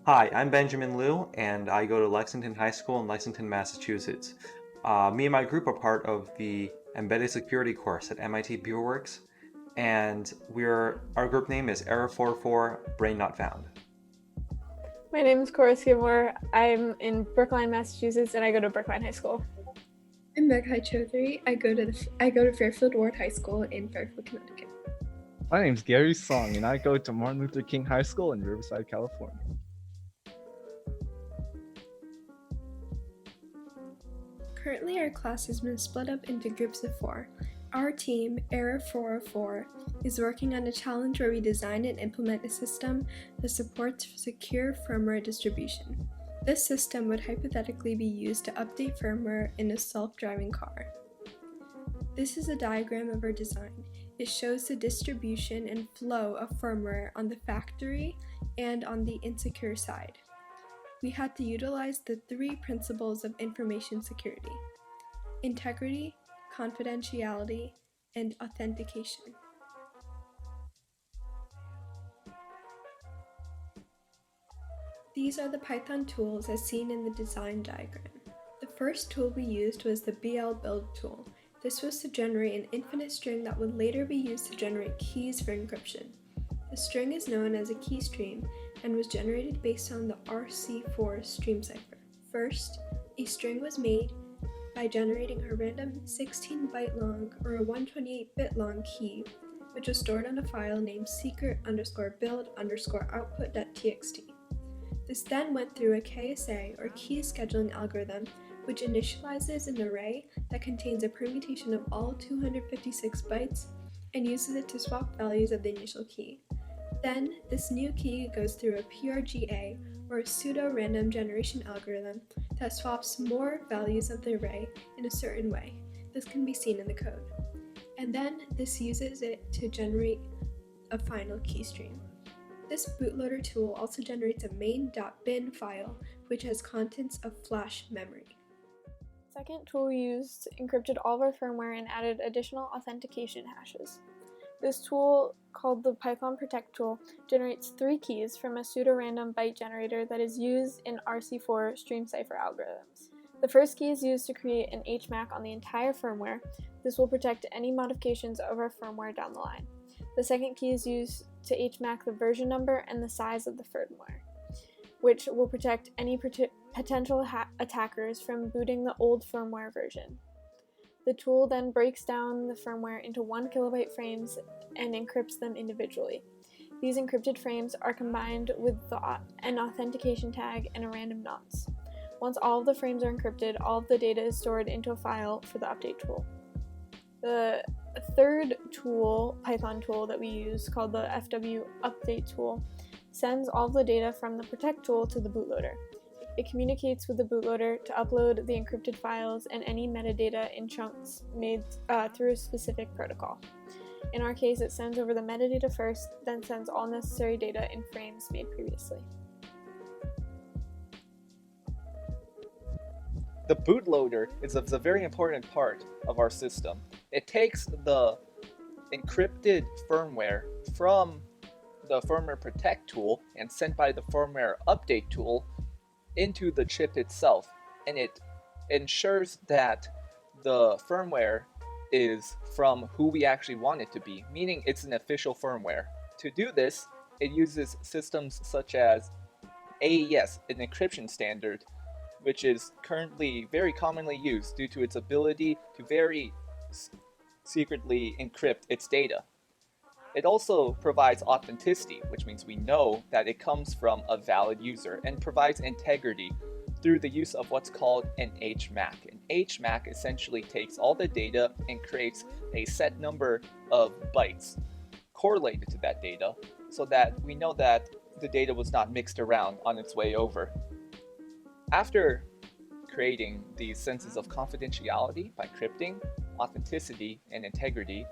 Hi, I'm Benjamin Liu, and I go to Lexington High School in Lexington, Massachusetts. Me and my group are part of the Embedded Security course at MIT PureWorks, and our group name is Error404 Brain Not Found. My name is Cora Skidmore. I'm in Brookline, Massachusetts, and I go to Brookline High School. I'm Meghai Chaudhary. I go to Fairfield Ward High School in Fairfield, Connecticut. My name's Gary Song, and I go to Martin Luther King High School in Riverside, California. Currently, our class has been split up into groups of 4. Our team, Error404, is working on a challenge where we design and implement a system that supports secure firmware distribution. This system would hypothetically be used to update firmware in a self-driving car. This is a diagram of our design. It shows the distribution and flow of firmware on the factory and on the insecure side. We had to utilize the 3 principles of information security: integrity, confidentiality, and authentication. These are the Python tools as seen in the design diagram. The first tool we used was the BL build tool. This was to generate an infinite string that would later be used to generate keys for encryption. The string is known as a key stream and was generated based on the RC4 stream cipher. First, a string was made by generating a random 16-byte long or a 128-bit long key, which was stored on a file named secret_build_output.txt. This then went through a KSA or key scheduling algorithm, which initializes an array that contains a permutation of all 256 bytes and uses it to swap values of the initial key. Then, this new key goes through a PRGA, or a pseudo-random generation algorithm, that swaps more values of the array in a certain way. This can be seen in the code. And then, this uses it to generate a final key stream. This bootloader tool also generates a main.bin file, which has contents of flash memory. The second tool we used encrypted all of our firmware and added additional authentication hashes. This tool, called the Python Protect tool, generates 3 keys from a pseudo-random byte generator that is used in RC4 stream cipher algorithms. The first key is used to create an HMAC on the entire firmware. This will protect any modifications of our firmware down the line. The second key is used to HMAC the version number and the size of the firmware, which will protect any potential attackers from booting the old firmware version. The tool then breaks down the firmware into 1 kilobyte frames and encrypts them individually. These encrypted frames are combined with an authentication tag and a random nonce. Once all of the frames are encrypted, all of the data is stored into a file for the update tool. The third tool, Python tool that we use, called the FW update tool, sends all of the data from the protect tool to the bootloader. It communicates with the bootloader to upload the encrypted files and any metadata in chunks made through a specific protocol. In our case, it sends over the metadata first, then sends all necessary data in frames made previously. The bootloader is a very important part of our system. It takes the encrypted firmware from the firmware protect tool and sent by the firmware update tool into the chip itself, and it ensures that the firmware is from who we actually want it to be, meaning it's an official firmware. To do this, it uses systems such as AES, an encryption standard, which is currently very commonly used due to its ability to very secretly encrypt its data. It also provides authenticity, which means we know that it comes from a valid user, and provides integrity through the use of what's called an HMAC. An HMAC essentially takes all the data and creates a set number of bytes correlated to that data so that we know that the data was not mixed around on its way over. After creating these senses of confidentiality by encrypting, authenticity, and integrity,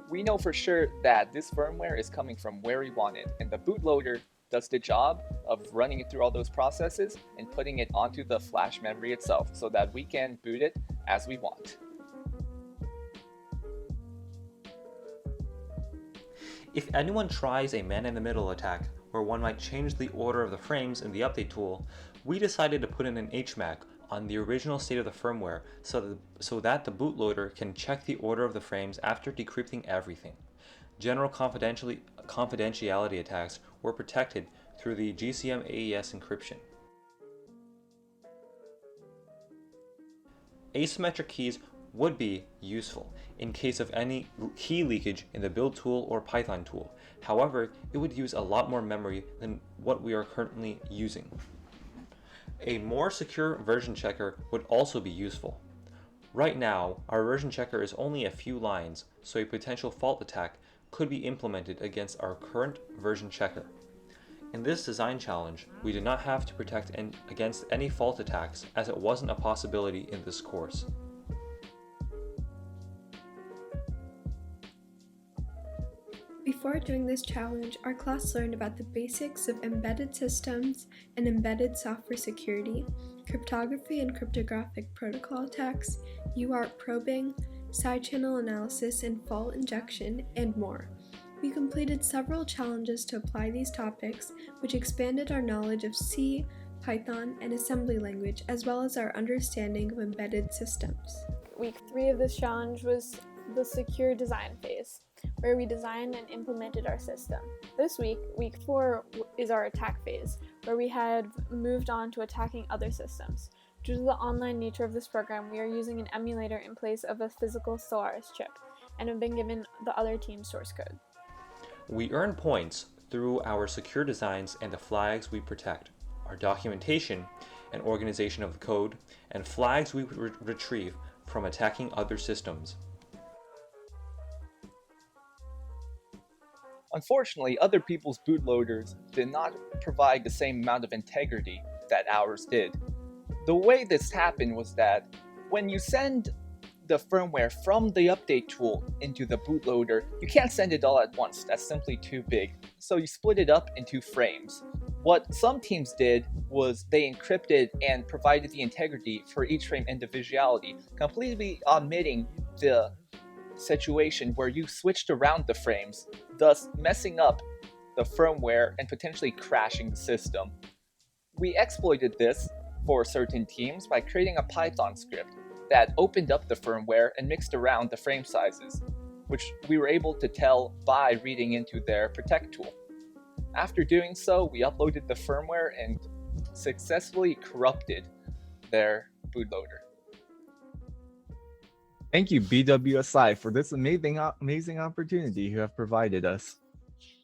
we know for sure that this firmware is coming from where we want it, and the bootloader does the job of running it through all those processes and putting it onto the flash memory itself so that we can boot it as we want. If anyone tries a man-in-the-middle attack, where one might change the order of the frames in the update tool, we decided to put in an HMAC on the original state of the firmware so that the bootloader can check the order of the frames after decrypting everything. General confidentiality attacks were protected through the GCM AES encryption. Asymmetric keys would be useful in case of any key leakage in the build tool or Python tool. However, it would use a lot more memory than what we are currently using. A more secure version checker would also be useful. Right now, our version checker is only a few lines, so a potential fault attack could be implemented against our current version checker. In this design challenge, we did not have to protect against any fault attacks as it wasn't a possibility in this course. Before doing this challenge, our class learned about the basics of embedded systems and embedded software security, cryptography and cryptographic protocol attacks, UART probing, side channel analysis and fault injection, and more. We completed several challenges to apply these topics, which expanded our knowledge of C, Python, and assembly language, as well as our understanding of embedded systems. Week 3 of this challenge was the secure design phase, where we designed and implemented our system. This week, week 4, is our attack phase, where we had moved on to attacking other systems. Due to the online nature of this program, we are using an emulator in place of a physical Solaris chip, and have been given the other team's source code. We earn points through our secure designs and the flags we protect, our documentation and organization of the code, and flags we retrieve from attacking other systems. Unfortunately, other people's bootloaders did not provide the same amount of integrity that ours did. The way this happened was that when you send the firmware from the update tool into the bootloader, you can't send it all at once. That's simply too big. So you split it up into frames. What some teams did was they encrypted and provided the integrity for each frame individuality, completely omitting the situation where you switched around the frames, thus messing up the firmware and potentially crashing the system. We exploited this for certain teams by creating a Python script that opened up the firmware and mixed around the frame sizes, which we were able to tell by reading into their protect tool. After doing so, we uploaded the firmware and successfully corrupted their bootloader. Thank you, BWSI, for this amazing opportunity you have provided us.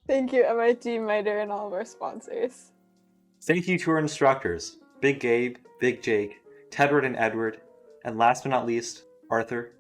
Thank you, MIT, MITRE, and all of our sponsors. Thank you to our instructors, Big Gabe, Big Jake, Tedward and Edward, and last but not least, Arthur